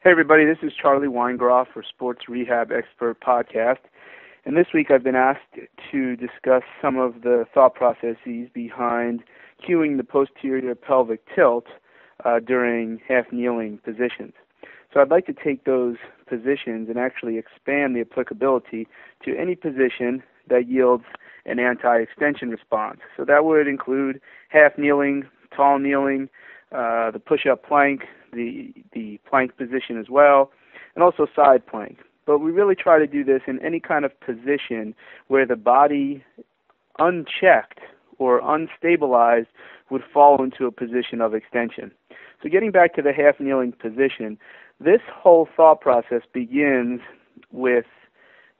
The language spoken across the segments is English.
Hey everybody, this is Charlie Weingroff for Sports Rehab Expert Podcast, and this week I've been asked to discuss some of the thought processes behind cueing the posterior pelvic tilt during half-kneeling positions. So I'd like to take those positions and actually expand the applicability to any position that yields an anti-extension response. So that would include half-kneeling, tall kneeling, the push-up plank, the plank position as well, and also side plank. But we really try to do this in any kind of position where the body, unchecked or unstabilized, would fall into a position of extension. So getting back to the half-kneeling position, this whole thought process begins with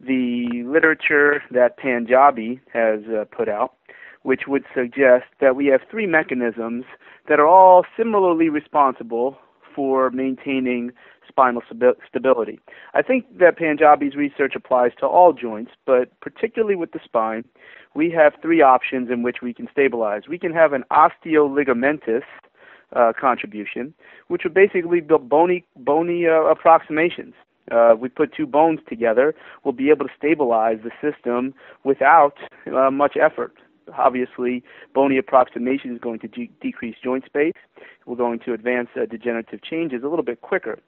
the literature that Punjabi has put out, which would suggest that we have three mechanisms that are all similarly responsible for maintaining spinal stability. I think that Punjabi's research applies to all joints, but particularly with the spine, we have three options in which we can stabilize. We can have an osteoligamentous contribution, which would basically be bony approximations. We put two bones together, we'll be able to stabilize the system without much effort. Obviously, bony approximation is going to decrease joint space. We're going to advance degenerative changes a little bit quicker.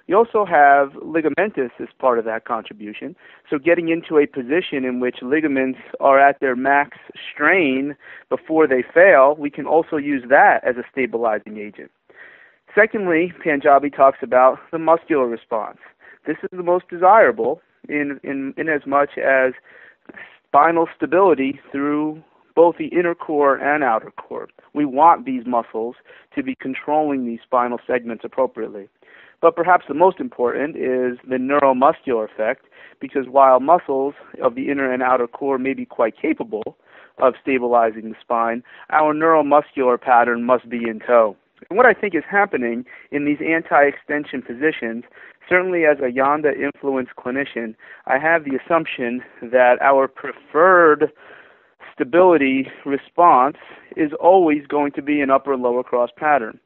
You also have ligamentous as part of that contribution. So getting into a position in which ligaments are at their max strain before they fail, we can also use that as a stabilizing agent. Secondly, Punjabi talks about the muscular response. This is the most desirable in as much as spinal stability through both the inner core and outer core. We want these muscles to be controlling these spinal segments appropriately. But perhaps the most important is the neuromuscular effect, because while muscles of the inner and outer core may be quite capable of stabilizing the spine, our neuromuscular pattern must be in tow. And what I think is happening in these anti-extension positions, certainly as a Yanda-influenced clinician, I have the assumption that our preferred stability response is always going to be an upper-lower cross pattern.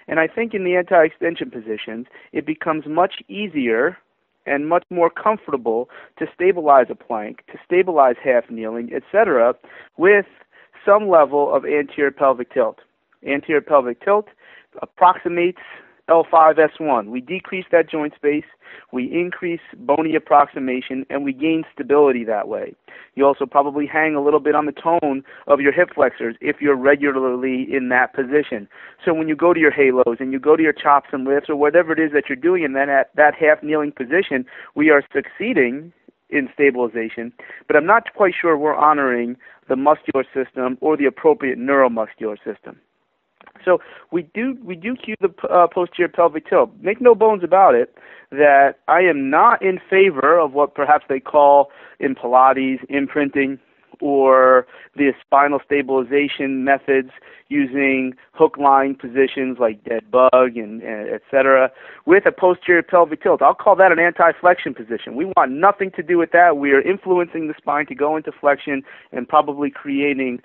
And I think in the anti-extension positions, it becomes much easier and much more comfortable to stabilize a plank, to stabilize half-kneeling, etc., with some level of anterior pelvic tilt. Anterior pelvic tilt approximates L5-S1. We decrease that joint space, we increase bony approximation, and we gain stability that way. You also probably hang a little bit on the tone of your hip flexors if you're regularly in that position. So when you go to your halos and you go to your chops and lifts or whatever it is that you're doing in that half-kneeling position, we are succeeding in stabilization, but I'm not quite sure we're honoring the muscular system or the appropriate neuromuscular system. So we do cue the posterior pelvic tilt. Make no bones about it that I am not in favor of what perhaps they call in Pilates imprinting or the spinal stabilization methods using hook-lying positions like dead bug and et cetera, with a posterior pelvic tilt. I'll call that an anti-flexion position. We want nothing to do with that. We are influencing the spine to go into flexion and probably creating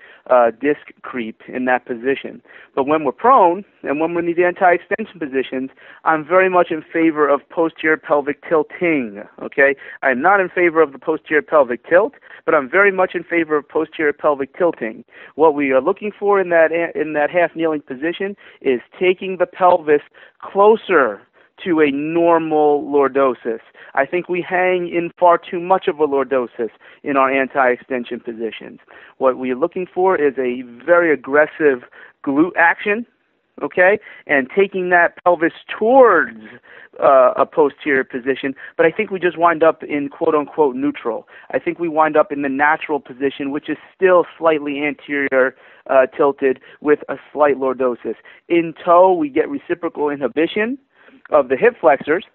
disc creep in that position. But when we're prone and when we're in these anti-extension positions, I'm very much in favor of posterior pelvic tilting. Okay, I'm not in favor of the posterior pelvic tilt, but I'm very much in favor of posterior pelvic tilting. What we are looking for in that half-kneeling position is taking the pelvis closer to a normal lordosis. I think we hang in far too much of a lordosis in our anti-extension positions. What we're looking for is a very aggressive glute action, okay, and taking that pelvis towards a posterior position, but I think we just wind up in quote-unquote neutral. I think we wind up in the natural position, which is still slightly anterior tilted with a slight lordosis. In toe, we get reciprocal inhibition of the hip flexors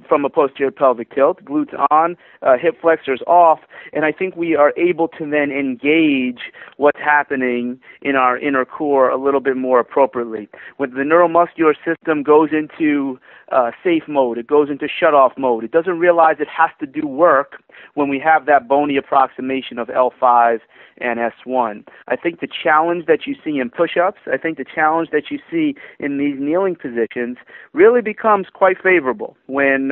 from a posterior pelvic tilt, glutes on, hip flexors off, and I think we are able to then engage what's happening in our inner core a little bit more appropriately. When the neuromuscular system goes into safe mode, it goes into shut-off mode. It doesn't realize it has to do work when we have that bony approximation of L5 and S1. I think the challenge that you see in push-ups, I think the challenge that you see in these kneeling positions really becomes quite favorable when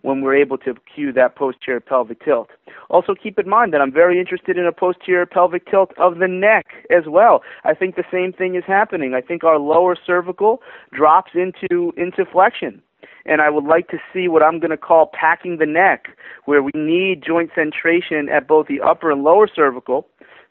we're able to cue that posterior pelvic tilt. Also keep in mind that I'm very interested in a posterior pelvic tilt of the neck as well. I think the same thing is happening. I think our lower cervical drops into flexion. And I would like to see what I'm going to call packing the neck, where we need joint centration at both the upper and lower cervical.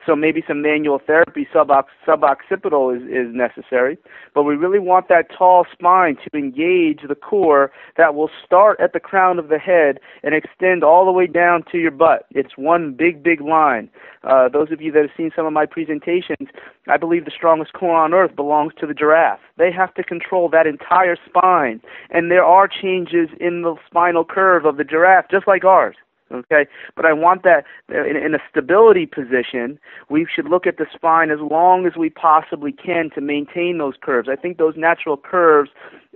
So maybe some manual therapy, suboccipital is necessary. But we really want that tall spine to engage the core that will start at the crown of the head and extend all the way down to your butt. It's one big, big line. Those of you that have seen some of my presentations, I believe the strongest core on earth belongs to the giraffe. They have to control that entire spine. And there are changes in the spinal curve of the giraffe, just like ours. Okay, but I want that in a stability position. We should look at the spine as long as we possibly can to maintain those curves. I think those natural curves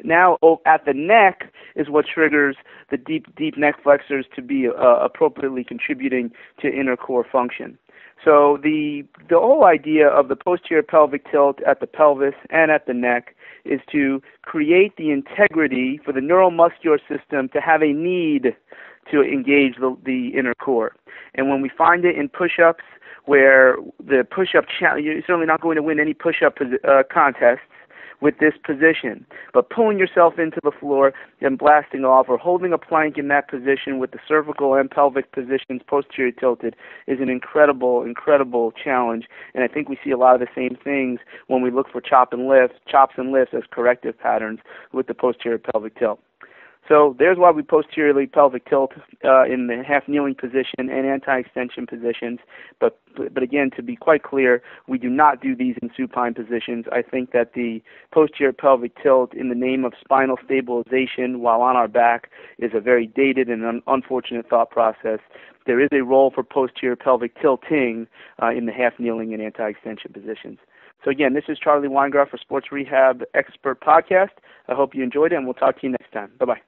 now at the neck is what triggers the deep neck flexors to be appropriately contributing to inner core function. So the whole idea of the posterior pelvic tilt at the pelvis and at the neck is to create the integrity for the neuromuscular system to have a need to engage the inner core. And when we find it in push-ups, where the push-up you're certainly not going to win any push-up contests with this position, but pulling yourself into the floor and blasting off, or holding a plank in that position with the cervical and pelvic positions posterior tilted, is an incredible challenge. And I think we see a lot of the same things when we look for chops and lifts as corrective patterns with the posterior pelvic tilt. So there's why we posteriorly pelvic tilt in the half kneeling position and anti-extension positions. But again, to be quite clear, we do not do these in supine positions. I think that the posterior pelvic tilt in the name of spinal stabilization while on our back is a very dated and unfortunate thought process. There is a role for posterior pelvic tilting in the half kneeling and anti-extension positions. So again, this is Charlie Weingroff for Sports Rehab Expert Podcast. I hope you enjoyed it, and we'll talk to you next time. Bye-bye.